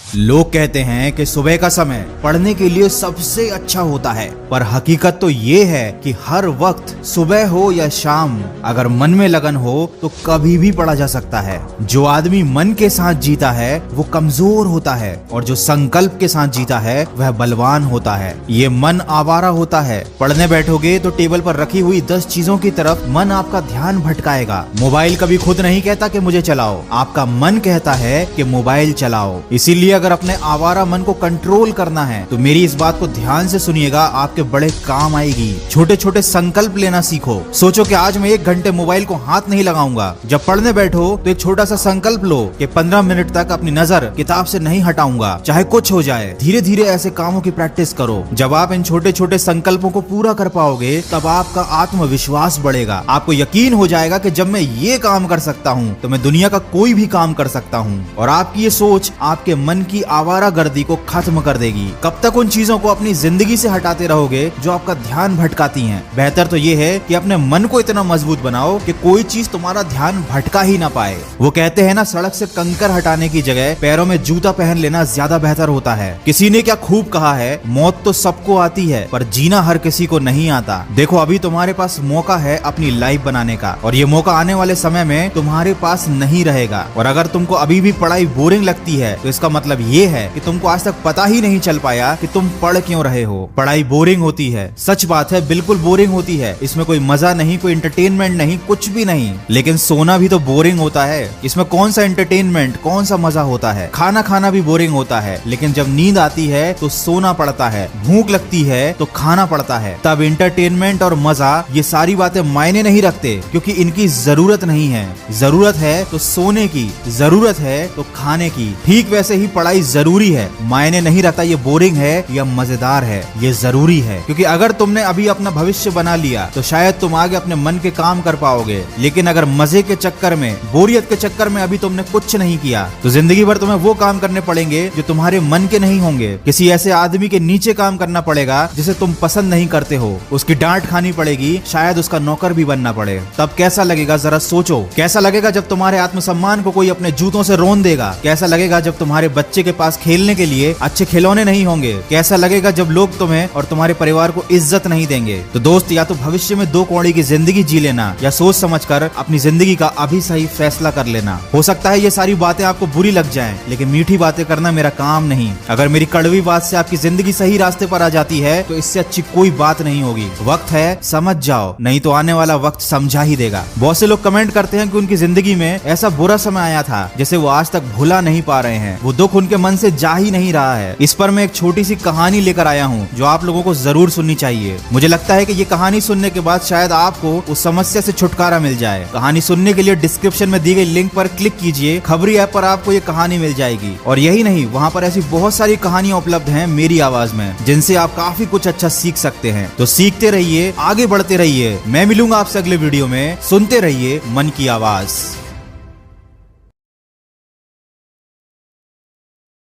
लोग कहते हैं कि सुबह का समय पढ़ने के लिए सबसे अच्छा होता है, पर हकीकत तो ये है कि हर वक्त सुबह हो या शाम अगर मन में लगन हो तो कभी भी पढ़ा जा सकता है। जो आदमी मन के साथ जीता है वो कमजोर होता है और जो संकल्प के साथ जीता है वह बलवान होता है। ये मन आवारा होता है। पढ़ने बैठोगे तो टेबल पर रखी हुई 10 चीजों की तरफ मन आपका ध्यान भटकाएगा। मोबाइल कभी खुद नहीं कहता कि मुझे चलाओ, आपका मन कहता है कि मोबाइल चलाओ। इसीलिए अगर अपने आवारा मन को कंट्रोल करना है तो मेरी इस बात को ध्यान से सुनिएगा, आपके बड़े काम आएगी। छोटे छोटे संकल्प लेना सीखो। सोचो कि आज मैं 1 घंटे मोबाइल को हाथ नहीं लगाऊंगा। जब पढ़ने बैठो तो एक छोटा सा संकल्प लो कि 15 मिनट तक अपनी नजर किताब से नहीं हटाऊंगा, चाहे कुछ हो जाए। धीरे धीरे ऐसे कामों की प्रैक्टिस करो। जब आप इन छोटे छोटे संकल्पों को पूरा कर पाओगे तब आपका आत्मविश्वास बढ़ेगा। आपको यकीन हो जाएगा कि जब मैं ये काम कर सकता हूँ तो मैं दुनिया का कोई भी काम कर सकता हूँ। और आपकी ये सोच आपके मन की आवारागर्दी को खत्म कर देगी। कब तक उन चीजों को अपनी जिंदगी से हटाते रहोगे जो आपका ध्यान भटकाती हैं? बेहतर तो ये है कि अपने मन को इतना मजबूत बनाओ कि कोई चीज तुम्हारा ध्यान भटका ही ना पाए। वो कहते हैं ना, सड़क से कंकर हटाने की जगह पैरों में जूता पहन लेना ज्यादा बेहतर होता है। किसी ने क्या खूब कहा है, मौत तो सबको आती है पर जीना हर किसी को नहीं आता। देखो अभी तुम्हारे पास मौका है अपनी लाइफ बनाने का, और ये मौका आने वाले समय में तुम्हारे पास नहीं रहेगा। और अगर तुमको अभी भी पढ़ाई बोरिंग लगती है तो इसका मतलब ये है कि तुमको आज तक पता ही नहीं चल पाया कि तुम पढ़ क्यों रहे हो। पढ़ाई बोरिंग होती है, सच बात है, बिल्कुल बोरिंग होती है। इसमें कोई मजा नहीं, कोई एंटरटेनमेंट नहीं, कुछ भी नहीं। लेकिन सोना भी तो बोरिंग होता है। इसमें कौन सा एंटरटेनमेंट, कौन सा मजा होता है? खाना खाना भी बोरिंग होता है, लेकिन जब नींद आती है तो सोना पड़ता है। भूख लगती है तो खाना पड़ता है। तब एंटरटेनमेंट और मजा ये सारी बातें मायने नहीं रखते, क्योंकि इनकी जरूरत नहीं है। जरूरत है तो सोने की, जरूरत है तो खाने की। ठीक वैसे ही पढ़ाई जरूरी है। मायने नहीं रखता ये बोरिंग है या मजेदार है, ये जरूरी है। क्योंकि अगर तुमने अभी अपना भविष्य बना लिया तो शायद तुम आगे अपने मन के काम कर पाओगे। लेकिन अगर मजे के चक्कर में, बोरियत के चक्कर में अभी तुमने कुछ नहीं किया तो जिंदगी भर तुम्हें वो काम करने पड़ेंगे जो तुम्हारे मन के नहीं होंगे। किसी ऐसे आदमी के नीचे काम करना पड़ेगा जिसे तुम पसंद नहीं करते हो। उसकी डांट खानी पड़ेगी, शायद उसका नौकर भी बनना पड़े। तब कैसा लगेगा जरा सोचो। कैसा लगेगा जब तुम्हारे आत्मसम्मान को कोई अपने जूतों से रोन देगा? कैसा लगेगा जब तुम्हारे बच्चे के पास खेलने के लिए अच्छे खिलौने नहीं होंगे? कैसा लगेगा जब लोग तुम्हें और तुम्हारे परिवार को इज्जत नहीं देंगे? तो दोस्त, या तो भविष्य में 2 कौड़ी की जिंदगी जी लेना या सोच समझकर अपनी जिंदगी का अभी सही फैसला कर लेना। हो सकता है ये सारी बातें आपको बुरी लग जाएं, लेकिन मीठी बातें करना मेरा काम नहीं। अगर मेरी कड़वी बात से आपकी जिंदगी सही रास्ते पर आ जाती है तो इससे अच्छी कोई बात नहीं होगी। वक्त है, समझ जाओ, नहीं तो आने वाला वक्त समझा ही देगा। बहुत से लोग कमेंट करते हैं कि उनकी जिंदगी में ऐसा बुरा समय आया था जिसे वो आज तक भुला नहीं पा रहे हैं। वो दुख उनके मन से जा ही नहीं रहा है। इस पर मैं एक छोटी सी कहानी लेकर आया हूँ जो आप लोगों को जरूर सुननी चाहिए। मुझे लगता है कि ये कहानी सुनने के बाद शायद आपको उस समस्या से छुटकारा मिल जाए। कहानी सुनने के लिए डिस्क्रिप्शन में दी गई लिंक पर क्लिक कीजिए। खबरी ऐप पर आपको ये कहानी मिल जाएगी। और यही नहीं, वहाँ पर ऐसी बहुत सारी कहानियां उपलब्ध हैं मेरी आवाज में, जिनसे आप काफी कुछ अच्छा सीख सकते हैं। तो सीखते रहिए, आगे बढ़ते रहिए। मैं मिलूंगा आपसे अगले वीडियो में। सुनते रहिए मन की आवाज।